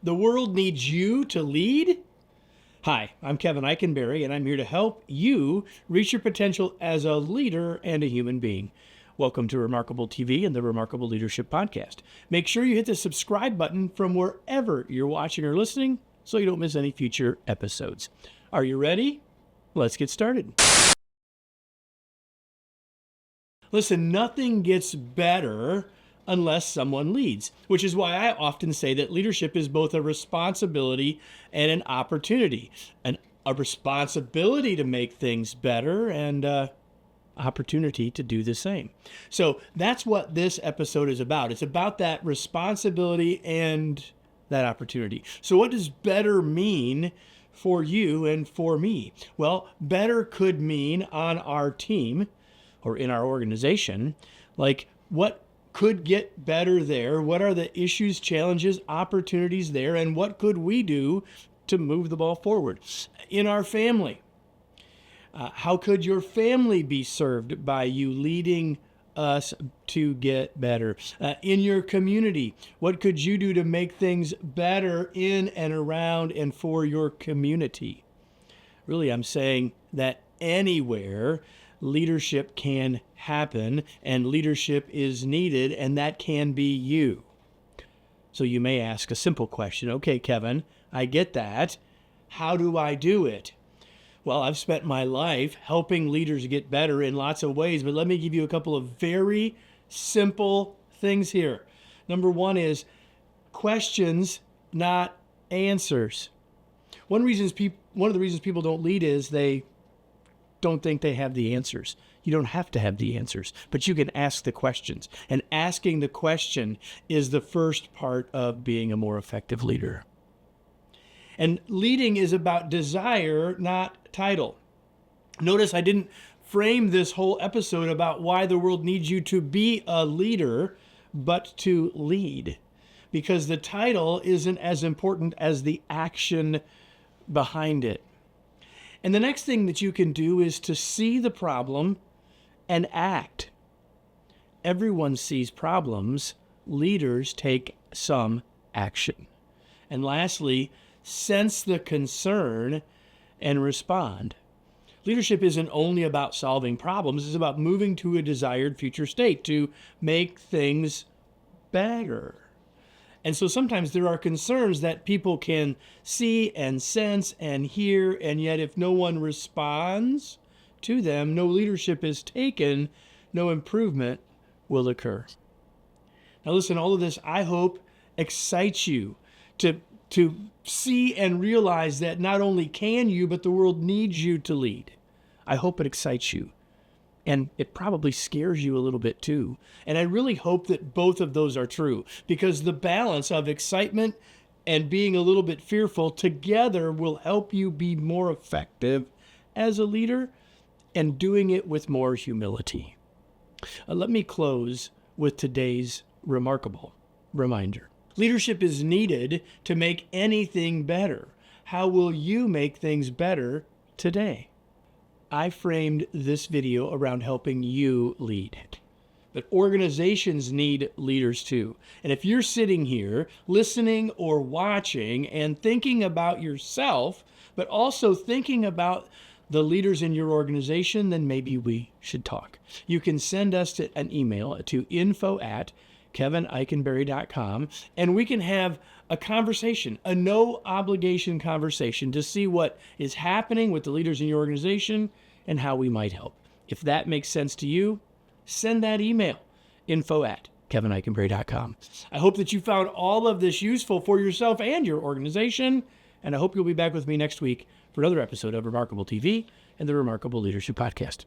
The world needs you to lead? Hi, I'm Kevin Eikenberry, and I'm here to help you reach your potential as a leader and a human being. Welcome to Remarkable TV and the Remarkable Leadership Podcast. Make sure you hit the subscribe button from wherever you're watching or listening so you don't miss any future episodes. Are you ready? Let's get started. Listen, nothing gets better unless someone leads, which is why I often say that leadership is both a responsibility and an opportunity. A responsibility to make things better and opportunity to do the same. So that's what this episode is about. It's about that responsibility and that opportunity. So what does better mean for you and for me? Well, better could mean on our team or in our organization, like what could get better there? What are the issues, challenges, opportunities there? And what could we do to move the ball forward? In our family, how could your family be served by you leading us to get better? In your community, what could you do to make things better in and around and for your community? Really, I'm saying that anywhere leadership can happen and leadership is needed, and that can be you. So you may ask a simple question. Okay, Kevin, I get that. How do I do it? Well, I've spent my life helping leaders get better in lots of ways, but let me give you a couple of very simple things here. Number one is questions, not answers. One of the reasons people don't lead is they don't think they have the answers. You don't have to have the answers, but you can ask the questions. And asking the question is the first part of being a more effective leader. And leading is about desire, not title. Notice I didn't frame this whole episode about why the world needs you to be a leader, but to lead. Because the title isn't as important as the action behind it. And the next thing that you can do is to see the problem and act. Everyone sees problems. Leaders take some action. And lastly, sense the concern and respond. Leadership isn't only about solving problems. It's about moving to a desired future state to make things better. And so sometimes there are concerns that people can see and sense and hear, and yet if no one responds to them, no leadership is taken, no improvement will occur. Now listen, all of this, I hope, excites you to see and realize that not only can you, but the world needs you to lead. I hope it excites you. And it probably scares you a little bit too. And I really hope that both of those are true, because the balance of excitement and being a little bit fearful together will help you be more effective as a leader and doing it with more humility. Let me close with today's remarkable reminder. Leadership is needed to make anything better. How will you make things better today? I framed this video around helping you lead. But organizations need leaders too. And if you're sitting here listening or watching and thinking about yourself, but also thinking about the leaders in your organization, then maybe we should talk. You can send us an email to info@kevineikenberry.com, and we can have a conversation, a no obligation conversation to see what is happening with the leaders in your organization and how we might help. If that makes sense to you, send that email, info@kevineikenberry.com. I hope that you found all of this useful for yourself and your organization, and I hope you'll be back with me next week for another episode of Remarkable TV and the Remarkable Leadership Podcast.